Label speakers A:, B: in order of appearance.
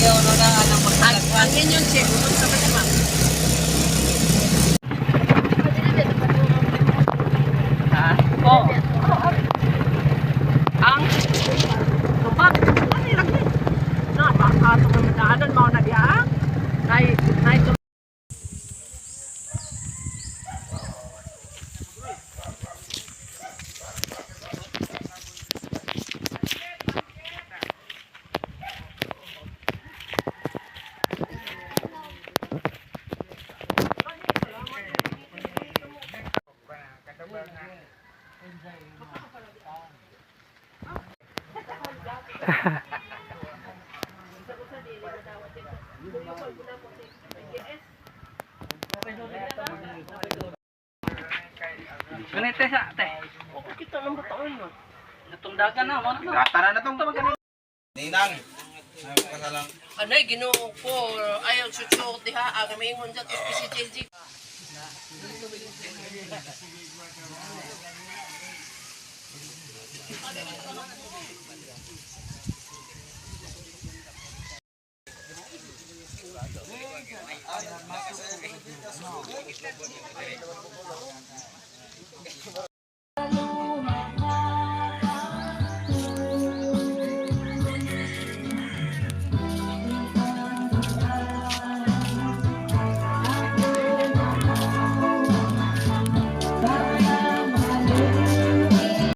A: ayaw na na ang magsalagwan.
B: Ang yun check. Kung sa ba
A: Ha? Oo. Ang tumbak. Ano yung lagi? Na, baka ito ng daanan mo na diya. Nay ganito sa te.
B: Okay, kita ng bataan mo.
A: Natundagan na mo.
C: Tara na tong Ninang. Kasalang.
B: Anay, ginoo ko. Ayaw sutsuk diha. Aga may ingon dyan. SPCJG.